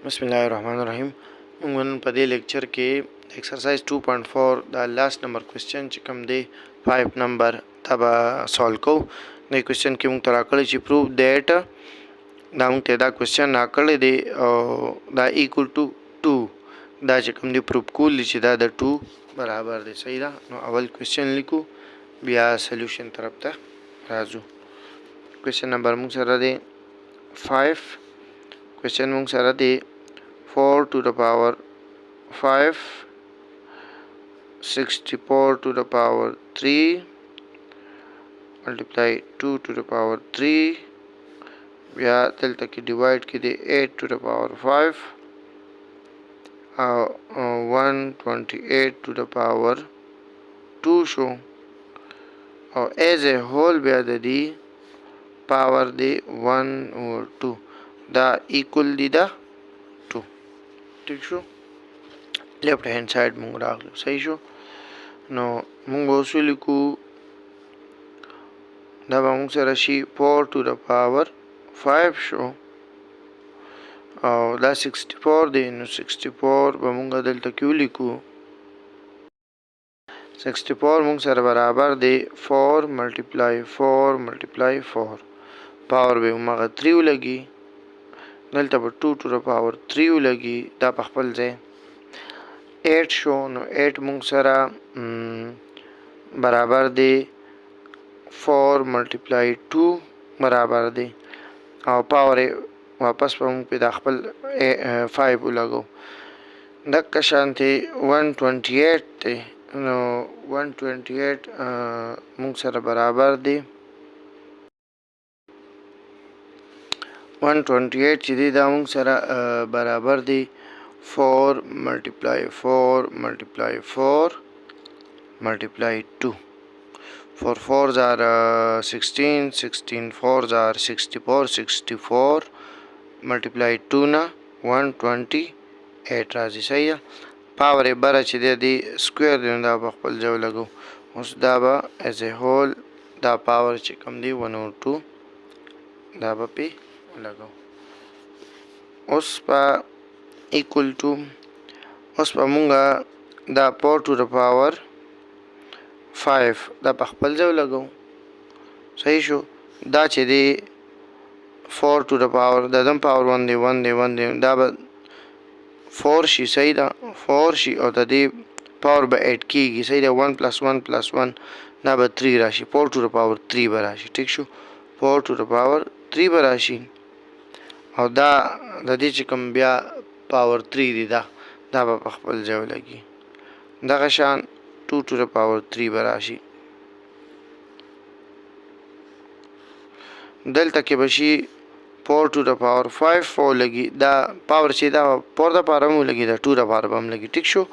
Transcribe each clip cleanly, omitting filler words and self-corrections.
बिस्मिल्लाहिर्रहमानिर्रहीम मोंगन पदे लेक्चर के एक्सरसाइज 2.4 द लास्ट नंबर क्वेश्चन चिकम दे 5 नंबर तबा सॉल्व को द क्वेश्चन के मुंग तरा कळे ची प्रूव दैट दा मुंग ते दा क्वेश्चन ना कळे दे दा इक्वल टू 2 दा चिकम दे प्रूव कूल ची दा 2 बराबर दे सही दा नो अवल क्वेश्चन लिखू बिया सॉल्यूशन तरफ ता राजू क्वेश्चन नंबर मुंग सरा दे 5 क्वेश्चन मुंग सरा दे 4 to the power 5 64 to the power 3 multiply 2 to the power 3 या delta की divide की दे 8 to the power 5 128 to the power 2 शो और एज ए होल बिया दी पावर दे 1 और 2 दा इक्वल दी दा 2 ठीक शो लेफ्ट हैंड साइड मुंग राख लो सही शो नो मुंग ओसु लिखू दबा मुंग से रशी 4 to the power 5 शो और दा 64 दे नो 64 बमुंगा दिल तक क्यों लिखू 64 मुंग सर बराबर दे 4 multiply 4 पावर बे उमागा 3 लगी दलता पर 2 to the power 3 लगी दा पखपल जे 8 शो नो 8 मुंग सरा बराबर दे 4 multiply 2 बराबर दे और पावर वापस मुंग पे दाखपल 5 लगो दक्का शांति 128 थे नो 128 मुंग सरा बराबर दे 128 चिदी दा मुंग सरा बराबर दे 4 multiply 4 multiply 4 multiply 2 4 4s are 16 16 4s are 64 64 multiply 2 ना 128 राजी सही है पावर ए बरा चिदे दी स्क्वायर दे दा बखपल जो लगो उस दाबा एज ए होल दा पावर चिकम दी 1 और 2 दाबा पे लगो उस पा इक्वल टू उस पा मुंगा दा 4 to the power 5 दा पखपल जो लगो सही शो दा चिदे 4 to the power दा दम पावर 1 दे दा 4 शी सही दा 4 शी और दा दे पावर बा 8 की सही दा 1 plus 1 plus 1 दा बा 3 राशि 4 to the power 3 बराशि ठीक शो 4 to the power 3 बराशि और दा दे चिकम बिया पावर 3 दी दा बा पखपल जो लगी दा कशान 2 to the power 3 बराशि दलता के बशी 4 to the power 5 4 लगी दा पावर ची दा 4 दा पावर में लगी दा 2 दा पावर में लगी ठीक शो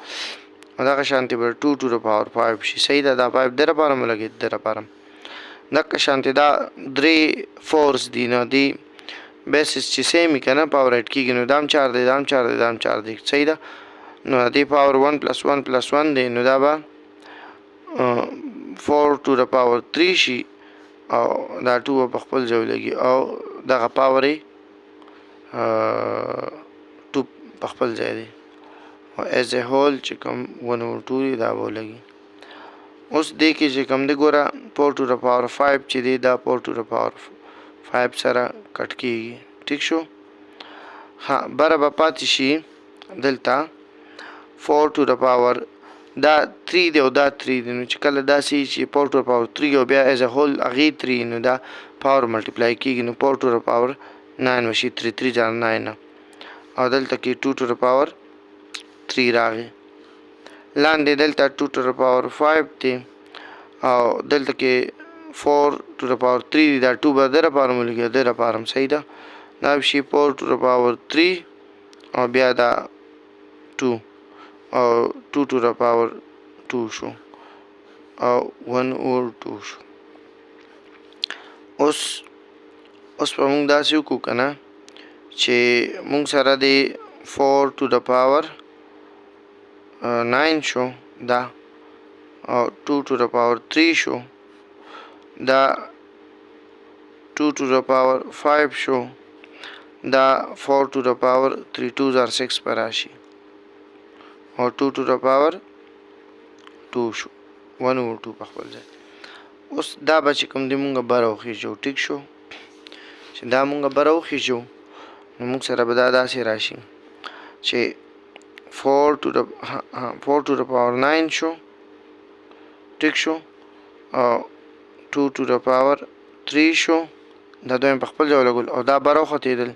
दा का शांति पर 2 to the power 5 शी सही दा 5 दरा पावर में लगी दरा पावर दा का शांति दा 3 4s दी ना दी बेसिस ची सेम ही करना पावर 8 की गिनो दाम 4 दे सही दा नो दी पावर 1 plus 1 plus 1 दे नो दा बा 4 to the power 3 शी और दा 2 बखपल जो लगी और दा का पावर है 2 बखपल जाए दे और एज ए होल चिकम 1 और 2 दा वो लगी उस दे के चिकम दे गोरा 4 to the power 5 ची दे दा 4 to the power 5 सरा कट की ठीक शो हाँ बरा बापाती शी दलता 4 to the power दा 3 दे और दा 3 दे नो चिकल दा सी ची 4 to the power 3 हो बिया एज ए होल अगी 3 नो दा पावर मल्टीप्लाई की गिनो 4 to the power 9 वशी 3 3 जा 9 और दलता की 2 to the power 3 रागे लान दे दलता 2 to the power 5 थे और दलता के 4 to the power 3 दा 2 दरा पावर में लगी दरा पावर सही दा वशी 4 to the power 3 और बिया दा 2 और 2 to the power 2 शो और 1 और 2 शो उस पर मुंग दा सिउ कुकना चे मुंग सरा दे 4 to the power 9 शो दा और 2 to the power 3 शो दा 2 to the power 5 शो دا 4 to the power 3 2s are 6 پر راشي او 2 to the power 2 شو 1 over 2 په خپل ځای. اوس دا به چې کوم دی مونږ بره وخیژو ټیک شو چې دا مونږ بره وخیژو نو مونږ سره به دا داسې راشي چې 4 to the power 9 شو ټیک شو او 2 to the power 3 شو دا دویم په خپل ځای ولګول او دا بره وختېدل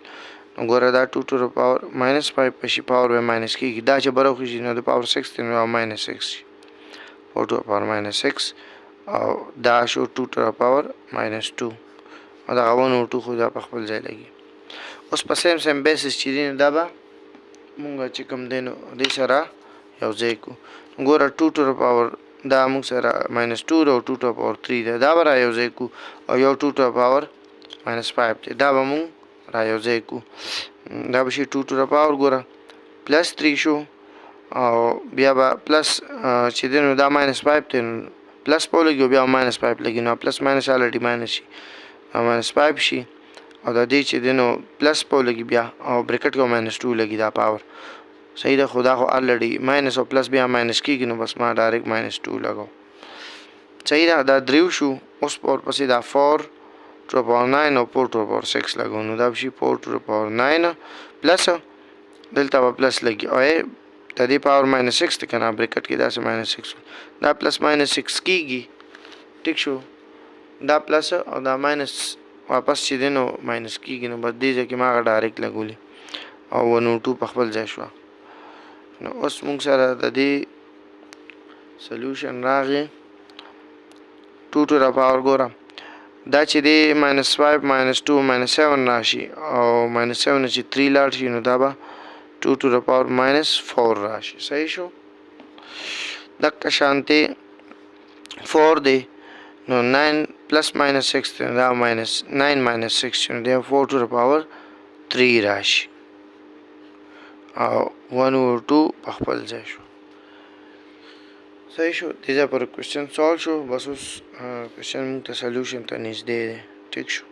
نو ګوره دا 2 to the power -5 په شي پاور به ماینس کېږي دا چې بره وخیژي نو د پاور 6 دی نو -6 شي 4 to the power -6 او دا شو 2 to the power -2 او دا 1 over 2 خو دا په خپل ځای لګي. اوس په سیم بیسس چې دی نو دا به مونږ چې کوم دی نو دې سره یو ځای کو ګوره 2 to the power دا مونږ سره -2 او 2 to the power 3 دی دا به را یو ځای کو او یو 2 to the power -5 دی دا به مونږ را یو ځای کو دا به شي 2 to the power ګوره +3 شو او بیا به پلس چې دی نو دا -5 دی نو پلس په لګي بیا -5 لګي نو پلس ماینس الریډي ماینس شي -5 شي او دا دې چې دی نو پلس په لګي بیا او بریکټ کو -2 لګي دا پاور صحیح ده خدا خو الریډي ماینس او پلس بیا ماینس کیږي نو بس ما ډایرکټ -2 لګاو صحیح ده دا دریو شو. اوس په ورپسې دا 4 to the power 9 او 4 to the power 6 لګاو نو دا شي 4 to the power 9 پلس دلته به پلس لګي او د دې پاور -6 ته کنه بریکټ کې داسې -6 دا پلس -6 کیږي ټیک شو دا پلس او دا ماینس واپس چې دی نو ماینس کیږي نو بس دې ځکه ما ډایرکټ لګولې او 1 over 2 په خپل ځای شو. نو اوس موږ سره د دې سولوشن راغی 2 to the power ګوره دا چې دی -5 -2 -7 راشي او -7 چې 3 لاړ شي نو دا به 2 to the power -4 راشي صحیح شو دکه شانتي 4 دی نو 9 +-6 دی دا -9 -6 نو دا 4 to the power 3 راشي او 1 over 2 په خپل ځای شو صحیح شو دې ځای پر کوېسچن سالو شو بس اوس کوېسچن موږ ته سلیوشن ته نږدې دی ټیک شو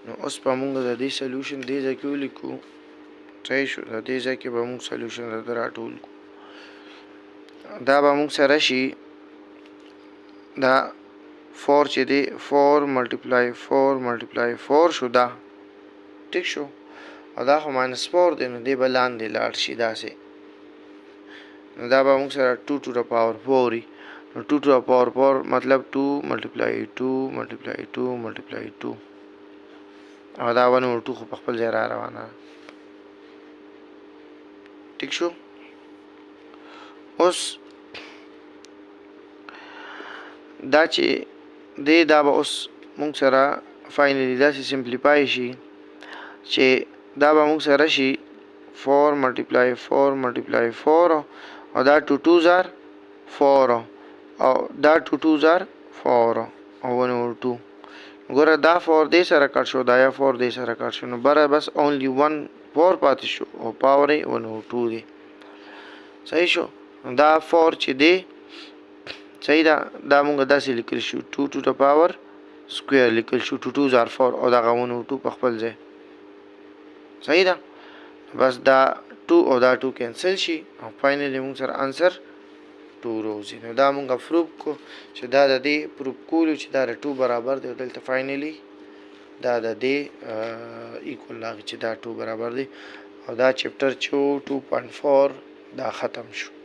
نو اوس به موږ د دې سلیوشن دې ځای کې ولیکو صحیح شو د دې ځای کې به موږ سلیوشن درته راټول کړو دا به موږ سره شي دا 4 چې دی 4 × 4 شو دا ټیک شو او دا خو -4 دی نو دی به لاندې لاړ شي داسې نو دا به موږ سره 2 to the power 4 وي نو 2 to the power 4 مطلب 2 × 2 × 2 × 2 او دا 1 over 2 خو په خپل ځای را روانه ټیک شو. اوس دا چې دی دا به اوس موږ سره فاینلی داسې سمپلیفای شي چې دا به موږ سره شي 4 × 4 × 4 او دا 2 2s are 4 او دا 2 2s are 4 او 1 over 2 ګوره دا 4 دې سره کټ شو دا یا 4 دې سره کټ شو نو بره بس اونلی 1 4 پاتې شو او پاور یې 1 over 2 دی صحیح شو دا 4 چې دی صحیح ده دا مونږ داسې لیکل شو 2 to the power سکویر لیکل شو 2 2s are 4 او دا 1 over 2 په خپل ځای صحیح ده بس دا 2 او دا 2 کینسل شي او فاینلی مونږ سره انسر 2 روزي نو دا مونږه پروف کو چې دا د دې پروف کولو چې دا 2 برابر دی دلته فاینلی دا د دې ایکوال لاغی چې دا 2 برابر دی او دا چپټر 2.4 دا ختم شو.